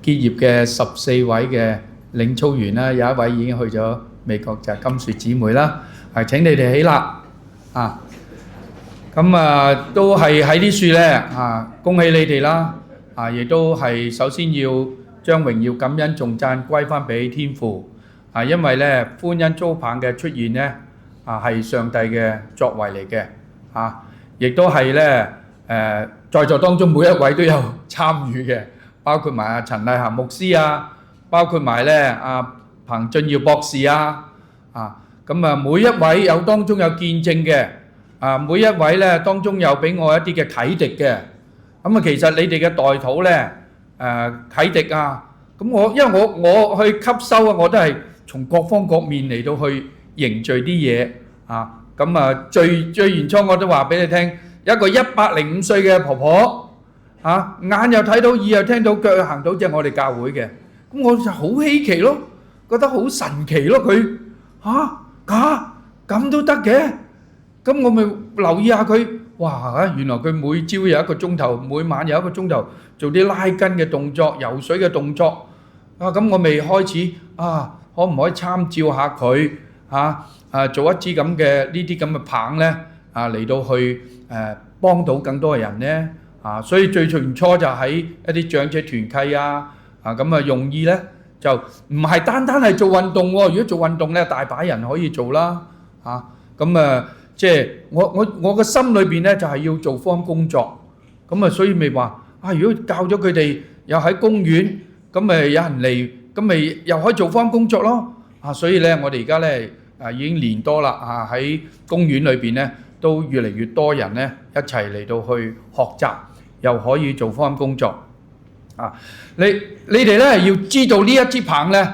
結業嘅14位嘅領操員啦，有一位已經去咗美國，就係金雪姊妹啦。請你哋起立啊！咁都係喺呢處咧恭喜你哋啦！亦都係首先要將榮耀、感恩、頌讚歸翻俾天父因為咧歡欣遭棒嘅出現咧係上帝嘅作為嚟嘅亦都係咧在座當中每一位都有參與嘅，包括埋阿陳麗霞牧師包括埋咧阿彭俊耀博士咁每一位有當中有見證嘅每一位咧當中有俾我一啲嘅啟迪嘅，其實你哋嘅代禱咧啟迪咁因為我去吸收我都係從各方各面嚟到去凝聚啲嘢最原初我都話俾你聽，一個105歲嘅婆婆眼又睇到，耳又聽到，腳又行到，即係我哋教會嘅，咁我就好稀奇咯，覺得好神奇咯，佢咁都得嘅，咁我咪留意下佢，哇原來佢每朝有1個鐘頭，每晚有1個鐘頭做啲拉筋嘅動作、游水嘅動作咁我咪開始可唔可以參照下佢做一支咁嘅呢啲咁嘅棒咧嚟到去幫到更多嘅人咧所以最初就喺一啲長者團契用意咧就唔係單單係做運動喎，如果做運動咧大把人可以做啦即係我嘅心裏邊咧就係要做福音工作所以咪話如果教咗佢哋又喺公園咁咪有人嚟，咁咪又可以做福音工作咯所以咧我哋而家咧已經年多啦喺公園裏邊咧都越嚟越多人咧一齊嚟到去學習，又可以做福音工作你哋咧要知道呢一支棒咧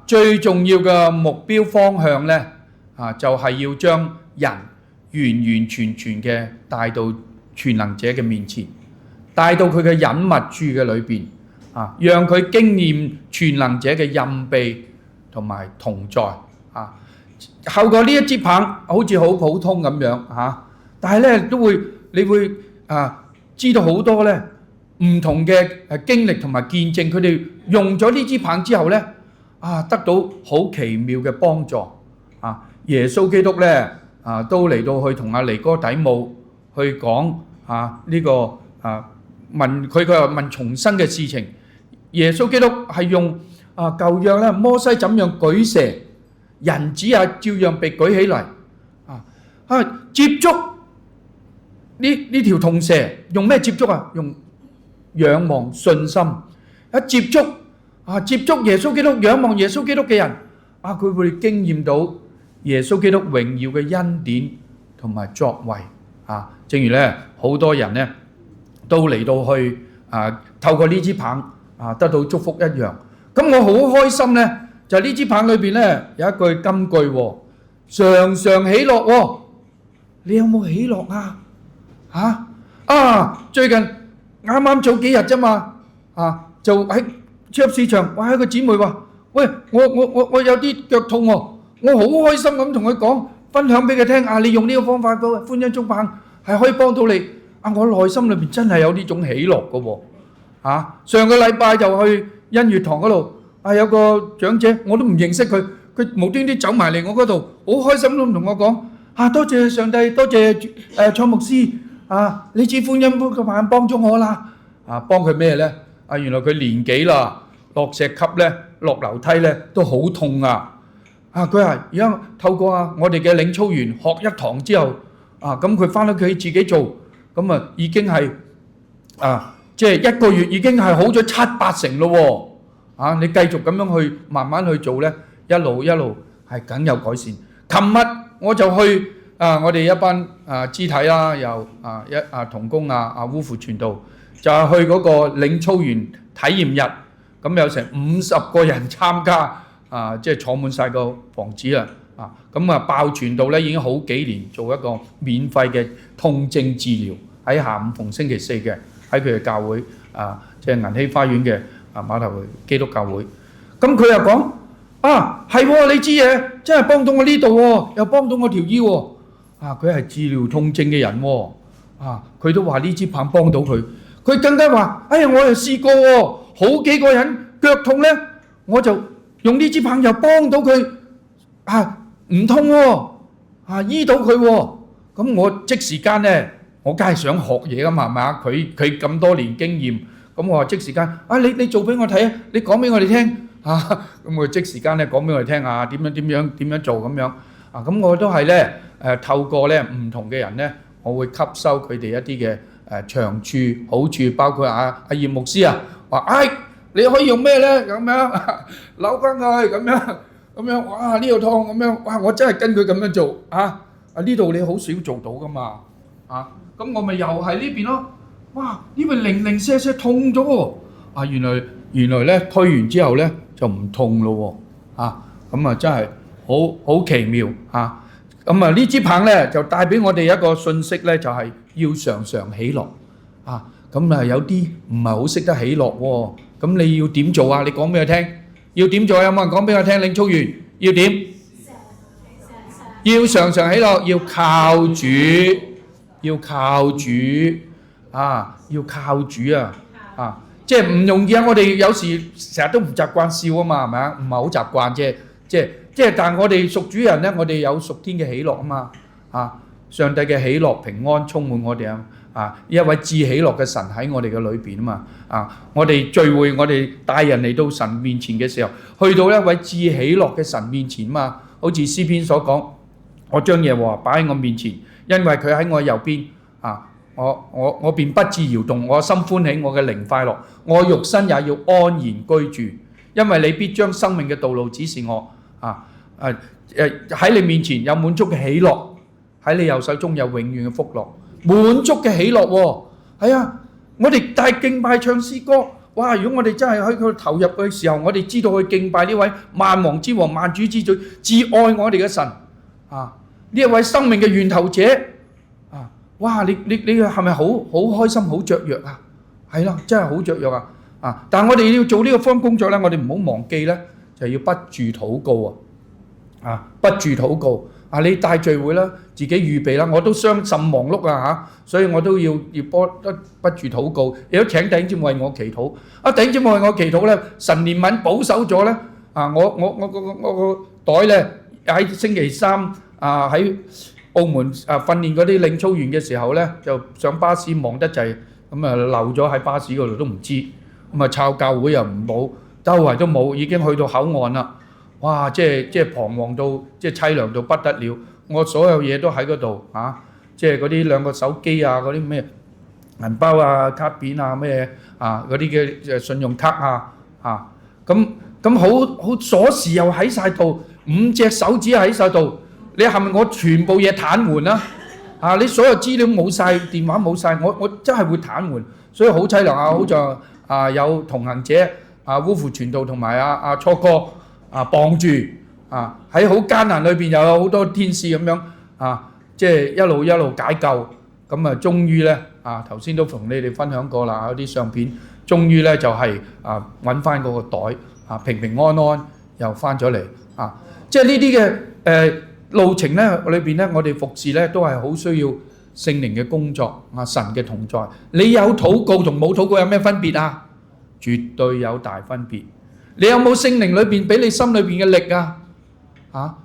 最重要嘅目標方向咧就係要將人完完全全嘅帶到全能者嘅面前，帶到佢嘅隱密處嘅裏邊讓佢經驗全能者嘅蔭庇同埋同在透過呢一支棒好似好普通咁樣但係咧你會知道好多咧唔同嘅經歷同埋見證，佢哋用咗呢支棒之後咧得到好奇妙嘅幫助耶穌基督咧都嚟到去同阿尼哥底母去講呢個問佢話問重生嘅事情。耶穌基督係用舊約咧摩西怎樣舉蛇，人子照樣被舉起嚟接觸呢條銅蛇，用咩接觸用仰望信心接觸耶穌基督，仰望耶穌基督嘅人佢會經驗到耶穌基督榮耀嘅恩典同埋作為正如咧好多人咧都嚟到去透過呢支棒得到祝福一樣。咁我好開心咧，就係呢支棒裏邊咧有一句金句常常喜樂你有冇喜樂最近啱啱早幾日啫嘛就喺超級市場，哇！一個姊妹話：喂，我有啲腳痛喎，我好開心咁同佢講，分享俾佢聽你用呢個方法嘅歡欣觸棒係可以幫到你我內心裏邊真係有呢種喜樂嘅喎上個禮拜就去欣悅堂嗰度有個長者我都唔認識佢無端端走埋嚟我嗰度，好開心咁同我講多謝上帝，多謝蔡牧師呢支歡欣觸棒幫咗我啦幫佢咩咧原來佢年紀啦，落石級咧，落樓梯咧都好痛佢話而家透過我哋嘅領操員學一堂之後咁佢翻屋企自己做咁已經係即係1個月已經係好咗7-8成咯你繼續咁樣去慢慢去做咧，一路係梗有改善。琴日我就去我哋一班肢體啦，又同工烏父傳道，就係去嗰個領操員體驗日，咁有成50個人參加即係坐滿晒個房子啦咁爆傳道咧已經好幾年做一個免費嘅痛症治療，喺下午逢星期四嘅喺佢嘅教會即係銀禧花園嘅馬頭基督教會。咁佢又講係你知嘢，真係幫到我呢度又幫到我條腰佢係治療痛症嘅人佢都話呢支棒幫到佢。佢更加話：哎呀，我又試過好好幾個人腳痛呢，我就用呢支棒又幫到佢唔痛喎，醫到佢喎。咁我即時間呢，我梗係想學嘢㗎嘛，係咪啊？佢咁多年經驗，咁我話即時間你做俾我睇啊，你講俾我哋聽咁我即時間咧講俾我哋聽點樣做咁樣咁我都係咧透過咧唔同嘅人咧，我會吸收佢哋一啲嘅長處好處，包括阿葉牧師話你可以用咩咧咁樣扭翻佢咁樣哇呢度痛咁樣哇我真係跟佢咁樣做呢度你好少做到噶嘛咁我咪又係呢邊咯，哇呢邊零零舍舍痛咗喎原來咧推完之後咧就唔痛咯喎咁真係好奇妙咁呢支棒咧就帶俾我哋一個信息咧，就係要常常喜樂咁有啲唔係好識得喜樂喎，咁你要點做啊？你講俾我聽，要點做？有冇人講俾我聽？領操員要點？要常常喜樂，要靠主，要靠主即係唔容易啊！我哋有時成日都唔習慣笑啊嘛，係咪啊？唔係好習慣啫，即係但係我哋屬主人咧，我哋有屬天嘅喜樂啊嘛上帝嘅喜樂平安充滿我哋一位至喜樂嘅神喺我哋嘅裏邊啊嘛我哋聚會，我哋帶人嚟到神面前嘅時候，去到一位至喜樂嘅神面前啊嘛，好似詩篇所講，我將耶和華擺喺我面前，因為佢喺我右邊我便不致搖動，我心歡喜，我嘅靈快樂，我肉身也要安然居住，因為你必將生命嘅道路指示我喺你面前有滿足嘅喜樂，喺你右手中有永遠嘅福樂，滿足嘅喜樂係我哋帶敬拜唱詩歌，哇！如果我哋真係喺佢投入嘅時候，我哋知道去敬拜呢位萬王之王、萬主之主、至愛我哋嘅神呢一位生命嘅源頭者哇！你係咪好開心、好雀躍啊？係啦，真係好雀躍但係我哋要做呢個方工作咧，我哋唔好忘記咧，就要不住禱告不住禱告你帶聚會啦，自己預備啦，我都甚忙碌所以我都要不住禱告，亦都請弟兄姊妹為我祈禱弟兄姊妹為我祈禱咧，神憐憫保守咗咧我個袋咧喺星期三喺澳門訓練嗰啲領操員嘅時候咧，就上巴士忙得滯，咁漏咗喺巴士嗰度都唔知，咁抄教會又唔冇，周圍都冇，已經去到口岸啦。哇！即係彷徨到，即係凄涼到不得了。我所有嘢都喺嗰度即係嗰啲兩個手機嗰啲咩銀包卡片咩嗰啲嘅信用卡咁好鎖匙又喺晒度，5隻手指喺晒度。你係咪我全部嘢癱瘓啦？你所有資料冇晒，電話冇晒，我真係會癱瘓，所以好凄涼好在有同行者烏符傳道同埋初哥綁住喺好艱難裏邊，又有好多天使咁樣即係一路解救，咁終於咧頭先都同你哋分享過啦，有啲相片，終於咧就係揾翻嗰個袋平平安安又翻咗嚟即係呢啲嘅路程咧裏邊咧，我哋服侍咧都係好需要聖靈嘅工作神嘅同在。你有禱告同冇禱告有咩分別啊？絕對有大分別。你有冇聖靈裏邊俾你心裏邊嘅力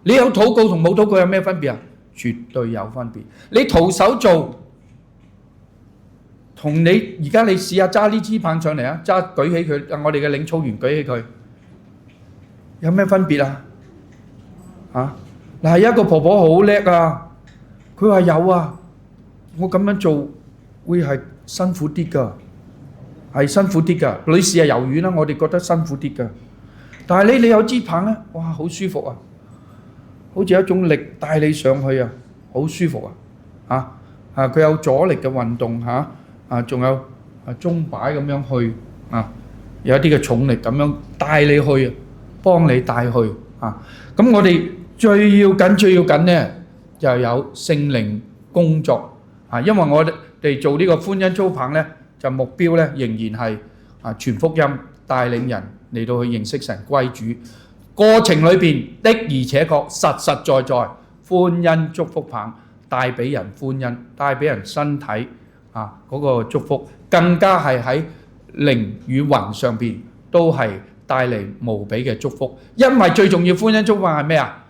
你有禱告同冇禱告有咩分別啊？絕對有分別。你徒手做同你而家你試下揸呢支棒上嚟舉起佢，我哋嘅領操員舉起佢，有咩分別嗱，一個婆婆好叻佢話有我咁樣做會係辛苦啲㗎，係辛苦啲㗎。女士係柔軟啦，我哋覺得辛苦啲㗎。但係你有支棒咧，哇，好舒服好似一種力帶你上去好舒服佢有阻力嘅運動仲有鐘擺咁樣去有一啲嘅重力咁樣帶你去，幫你帶去咁我哋最要緊咧，就有聖靈工作因為我哋做呢個歡欣操棒咧，就目標咧仍然係傳福音，帶領人嚟到去認識神歸主。過程裏邊的而且確實實在在歡欣祝福棒帶俾人歡欣，帶俾人身體嗰個祝福，更加係喺靈與魂上邊都係帶嚟無比嘅祝福。因為最重要歡欣祝福係咩啊？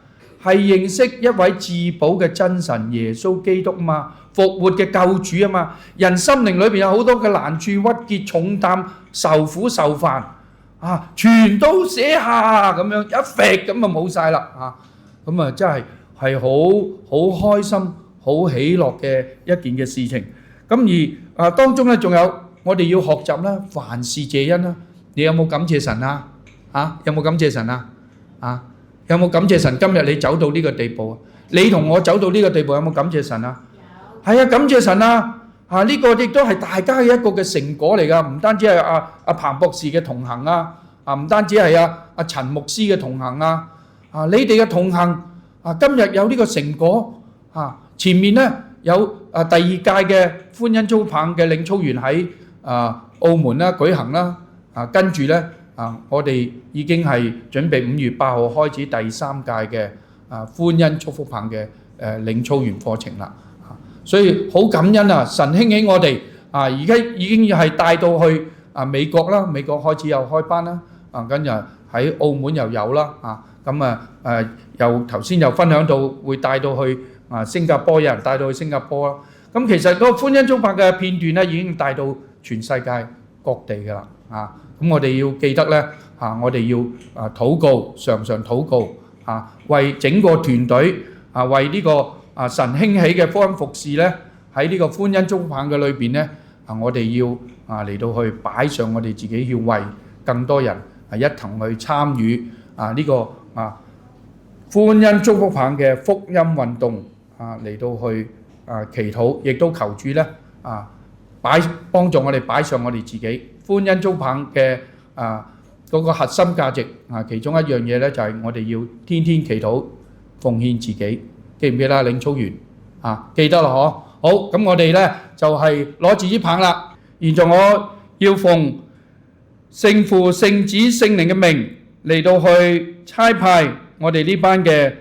係認識一位至寶嘅真神耶穌基督啊嘛，復活嘅救主啊嘛。人心靈裏邊有好多嘅難處、鬱結、重擔、受苦受煩啊，全都寫下咁樣一揈咁就冇晒啦啊！咁啊真係好開心、好喜樂嘅一件嘅事情。咁而當中咧仲有我哋要學習啦，凡事謝恩啦。你有冇感謝神啊？有冇感謝神啊？有冇感謝神？今日你走到呢個地步啊？你同我走到呢個地步，有冇感謝神啊？係啊，感謝神啊！呢個亦都係大家嘅一個嘅成果嚟㗎，唔單止係阿彭博士嘅同行啊，唔單止係阿陳牧師嘅同行你哋嘅同行今日有呢個成果前面呢有第二屆嘅歡欣祝福棒嘅領操員喺澳門啦舉行啦，跟住呢。我哋已經係準備5月8號開始第3屆嘅歡欣祝福棒嘅領操員課程啦。所以好感恩啊！神興起我哋而家已經係帶到去美國啦，美國開始又開班啦，跟住喺澳門又有啦，又頭先又分享到會帶到去新加坡，有人帶到去新加坡啦。咁其實嗰個歡欣祝福棒嘅片段咧已經帶到全世界各地㗎啦。咁我哋要記得咧，我哋要禱告，常常禱告，為整個團隊為呢個神興起嘅福音服侍咧，喺呢個歡欣祝福棒嘅裏邊咧，我哋要嚟到去擺上我哋自己，要為更多人一同去參與呢個歡欣祝福棒嘅福音運動嚟到去祈禱，亦都求主咧幫助我哋擺上我哋自己。歡欣祝福棒嘅嗰個核心價值其中一樣嘢咧就係我哋要天天祈禱奉獻自己，記唔記得領操員記得啦嗬？好，咁我哋咧就係攞住支棒啦。現在我要奉聖父、聖子、聖靈嘅名嚟到去差派我哋呢班嘅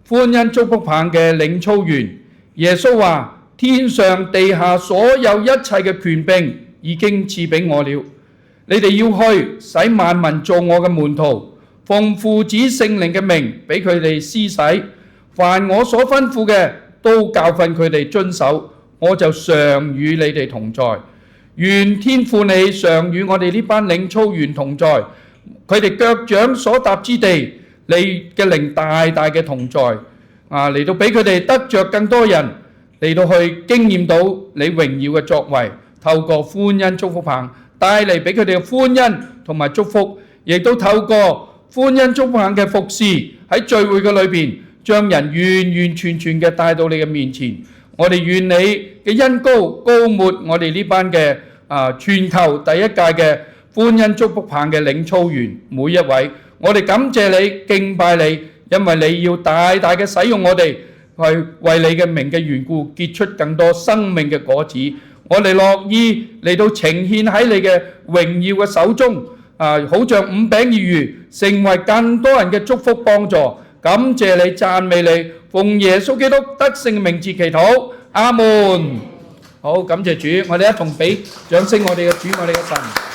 歡欣祝福棒嘅領操員。耶穌話：天上地下所有一切嘅權柄已經賜俾我了，你哋要去使萬民做我嘅門徒，奉父子聖靈嘅名俾佢哋施洗，凡我所吩咐嘅都教訓佢哋遵守，我就常與你哋同在。願天父你常與我哋呢班領操員同在，佢哋腳掌所踏之地，你嘅靈大大嘅同在嚟到俾佢哋得着更多人嚟到去經驗到你榮耀嘅作為。透過歡欣祝福棒帶嚟俾佢哋嘅歡欣同埋祝福，亦都透過歡欣祝福棒嘅服侍喺聚會嘅裏邊，將人完完全全嘅帶到你嘅面前。我哋願你嘅恩膏膏抹我哋呢班嘅全球第一屆嘅歡欣祝福棒嘅領操員每一位，我哋感謝你敬拜你，因為你要大大嘅使用我哋，去為你嘅名嘅緣故結出更多生命嘅果子。我哋樂意嚟到呈獻喺你嘅榮耀嘅手中，好像5餅2魚，成為更多人嘅祝福幫助。感謝你，讚美你，奉耶穌基督得勝嘅名字祈禱，阿門。好，感謝主，我哋一同俾掌聲，我哋嘅主，我哋嘅神。